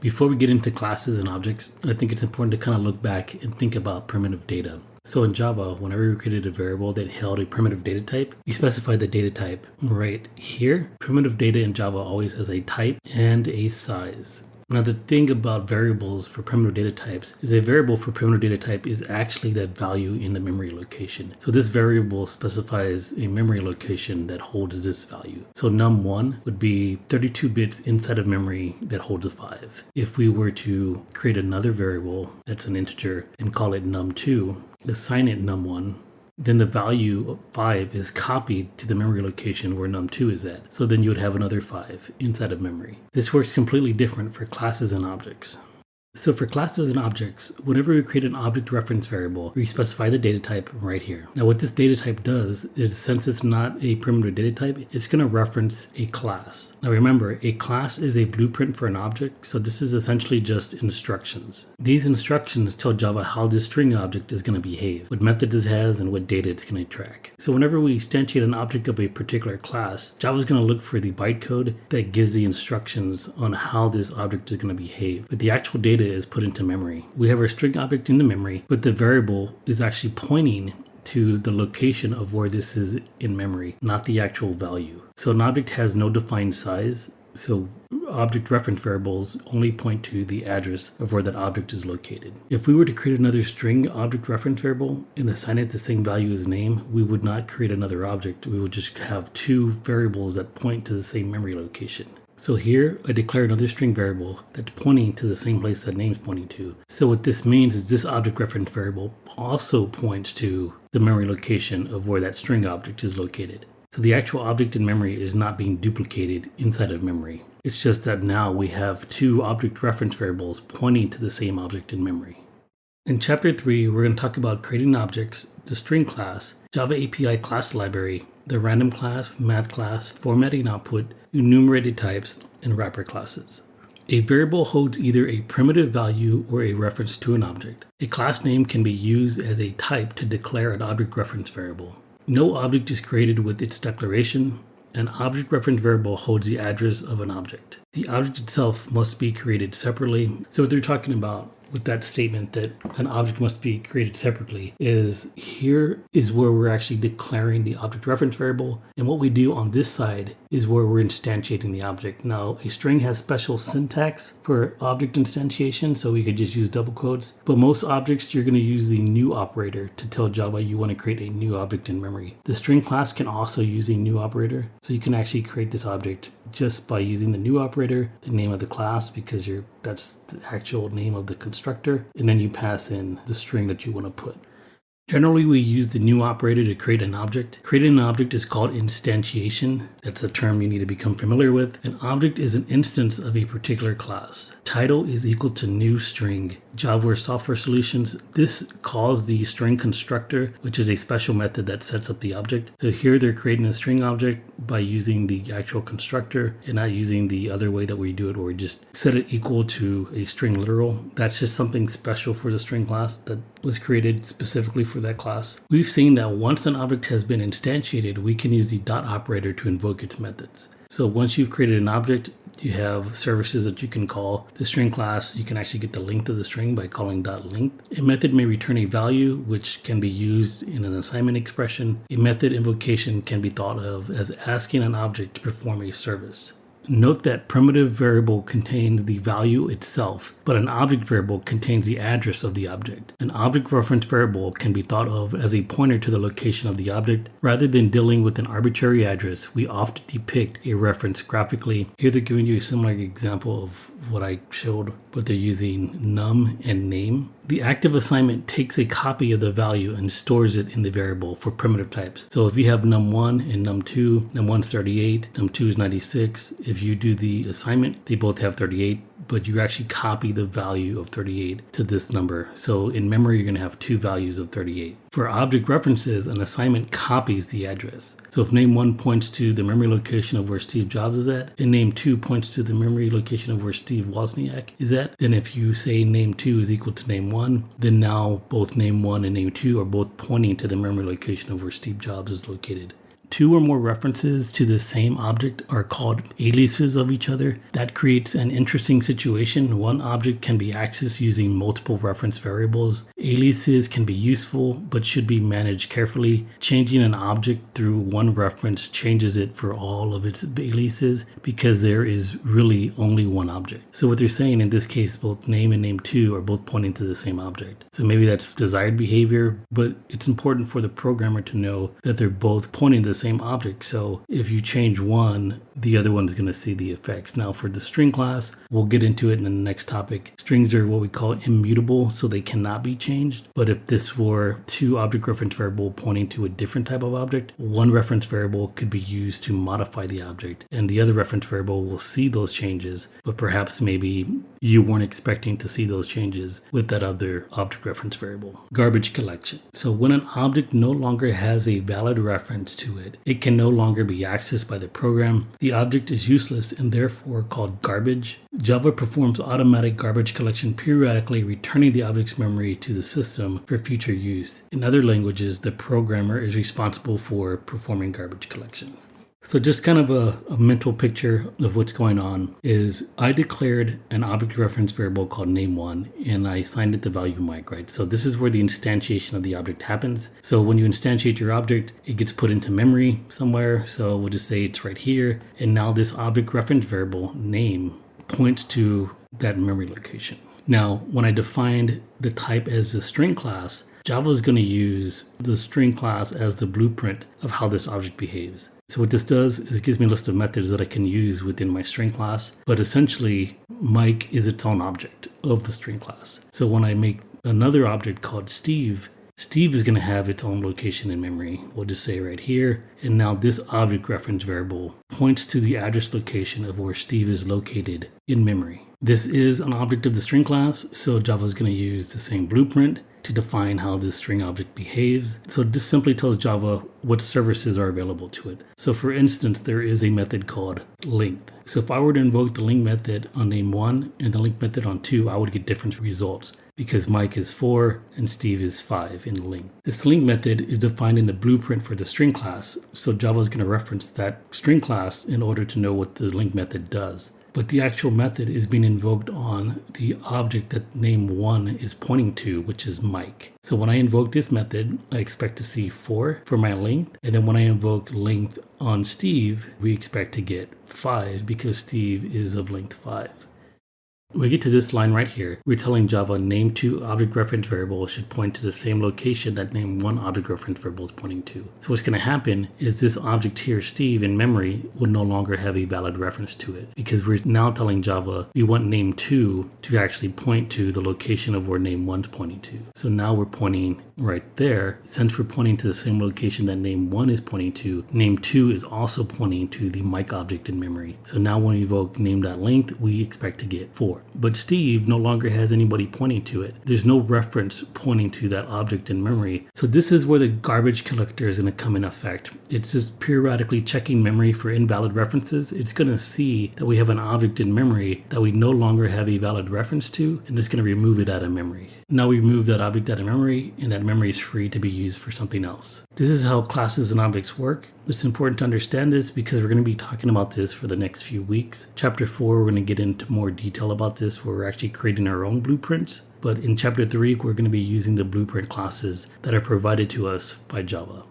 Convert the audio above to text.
Before we get into classes and objects, I think it's important to kind of look back and think about primitive data. So in Java, whenever we created a variable that held a primitive data type, we specified the data type right here. Primitive data in Java always has a type and a size. Now the thing about variables for primitive data types is a variable for primitive data type is actually that value in the memory location. So this variable specifies a memory location that holds this value. So num1 would be 32 bits inside of memory that holds a 5. If we were to create another variable that's an integer and call it num2, assign it num1, then the value of 5 is copied to the memory location where num2 is at. So then you would have another 5 inside of memory. This works completely different for classes and objects. So for classes and objects, whenever we create an object reference variable, we specify the data type right here. Now what this data type does is, since it's not a primitive data type, it's going to reference a class. Now remember, a class is a blueprint for an object, so this is essentially just instructions. These instructions tell Java how this string object is going to behave, what methods it has, and what data it's going to track. So whenever we instantiate an object of a particular class, Java is going to look for the bytecode that gives the instructions on how this object is going to behave. But the actual data is put into memory. We have our string object in the memory, but the variable is actually pointing to the location of where this is in memory, not the actual value. So an object has no defined size, so object reference variables only point to the address of where that object is located. If we were to create another string object reference variable and assign it the same value as name, we would not create another object. We would just have two variables that point to the same memory location. So here I declare another string variable that's pointing to the same place that name's pointing to. So what this means is this object reference variable also points to the memory location of where that string object is located. So the actual object in memory is not being duplicated inside of memory. It's just that now we have two object reference variables pointing to the same object in memory. In chapter 3, we're going to talk about creating objects, the string class, Java API class library, the random class, math class, formatting output, enumerated types, and wrapper classes. A variable holds either a primitive value or a reference to an object. A class name can be used as a type to declare an object reference variable. No object is created with its declaration. An object reference variable holds the address of an object. The object itself must be created separately. So what they're talking about with that statement that an object must be created separately is here is where we're actually declaring the object reference variable. And what we do on this side is where we're instantiating the object. Now, a string has special syntax for object instantiation, so we could just use double quotes. But most objects, you're going to use the new operator to tell Java you want to create a new object in memory. The string class can also use a new operator. So you can actually create this object just by using the new operator, the name of the class, because that's the actual name of the constructor, and then you pass in the string that you want to put. Generally, we use the new operator to create an object. Creating an object is called instantiation. That's a term you need to become familiar with. An object is an instance of a particular class. Title is equal to new string. Java Software Solutions, this calls the string constructor, which is a special method that sets up the object. So here they're creating a string object by using the actual constructor and not using the other way that we do it, where we just set it equal to a string literal. That's just something special for the string class that was created specifically for that class. We've seen that once an object has been instantiated, we can use the dot operator to invoke its methods. So once you've created an object, you have services that you can call. The string class, you can actually get the length of the string by calling .length. A method may return a value, which can be used in an assignment expression. A method invocation can be thought of as asking an object to perform a service. Note that primitive variable contains the value itself, but an object variable contains the address of the object. An object reference variable can be thought of as a pointer to the location of the object. Rather than dealing with an arbitrary address, we often depict a reference graphically. Here they're giving you a similar example of what I showed, but they're using num and name. The active assignment takes a copy of the value and stores it in the variable for primitive types. So if you have num1 and num2, num1's 38, num2 is 96. If you do the assignment, they both have 38, but you actually copy the value of 38 to this number. So in memory, you're going to have two values of 38. For object references, an assignment copies the address. So if name1 points to the memory location of where Steve Jobs is at, and name2 points to the memory location of where Steve Wozniak is at, then if you say name2 is equal to name1, then now both name1 and name2 are both pointing to the memory location of where Steve Jobs is located. two or more references to the same object are called aliases of each other. That creates an interesting situation. One object can be accessed using multiple reference variables. Aliases can be useful, but should be managed carefully. Changing an object through one reference changes it for all of its aliases because there is really only one object. So what they're saying in this case, both name and name2 are both pointing to the same object. So maybe that's desired behavior, but it's important for the programmer to know that they're both pointing to the same object. So if you change one, the other one's going to see the effects. Now for the string class, we'll get into it in the next topic. Strings are what we call immutable, so they cannot be changed. But if this were two object reference variable pointing to a different type of object, one reference variable could be used to modify the object, and the other reference variable will see those changes, but perhaps maybe you weren't expecting to see those changes with that other object reference variable. Garbage collection. So when an object no longer has a valid reference to it, it can no longer be accessed by the program. The object is useless and therefore called garbage. Java performs automatic garbage collection periodically, returning the object's memory to the system for future use. In other languages, the programmer is responsible for performing garbage collection. So just kind of a mental picture of what's going on is I declared an object reference variable called name1 and I assigned it the value Mike, right? So this is where the instantiation of the object happens. So when you instantiate your object, it gets put into memory somewhere. So we'll just say it's right here. And now this object reference variable name points to that memory location. Now, when I defined the type as the string class, Java is going to use the string class as the blueprint of how this object behaves. So what this does is it gives me a list of methods that I can use within my string class, but essentially Mike is its own object of the string class. So when I make another object called Steve, Steve is going to have its own location in memory. We'll just say right here. And now this object reference variable points to the address location of where Steve is located in memory. This is an object of the string class, so Java is going to use the same blueprint to define how this string object behaves. So this simply tells Java what services are available to it. So for instance, there is a method called length. So if I were to invoke the length method on name1 and the length method on 2, I would get different results because Mike is 4 and Steve is 5 in length. This length method is defined in the blueprint for the string class. So Java is going to reference that string class in order to know what the length method does. But the actual method is being invoked on the object that name1 is pointing to, which is Mike. So when I invoke this method, I expect to see 4 for my length. And then when I invoke length on Steve, we expect to get 5 because Steve is of length 5. We get to this line right here. We're telling Java name2 object reference variable should point to the same location that name1 object reference variable is pointing to. So what's going to happen is this object here, Steve, in memory will no longer have a valid reference to it because we're now telling Java we want name2 to actually point to the location of where name1 is pointing to. So now we're pointing right there. Since we're pointing to the same location that name1 is pointing to, name2 is also pointing to the Mike object in memory. So now when we evoke name.length, we expect to get 4. But Steve no longer has anybody pointing to it. There's no reference pointing to that object in memory. So this is where the garbage collector is going to come in effect. It's just periodically checking memory for invalid references. It's going to see that we have an object in memory that we no longer have a valid reference to, and it's going to remove it out of memory. Now we remove that object out of memory, and that memory is free to be used for something else. This is how classes and objects work. It's important to understand this because we're going to be talking about this for the next few weeks. Chapter 4, we're going to get into more detail about this, where we're actually creating our own blueprints. But in Chapter 3, we're going to be using the blueprint classes that are provided to us by Java.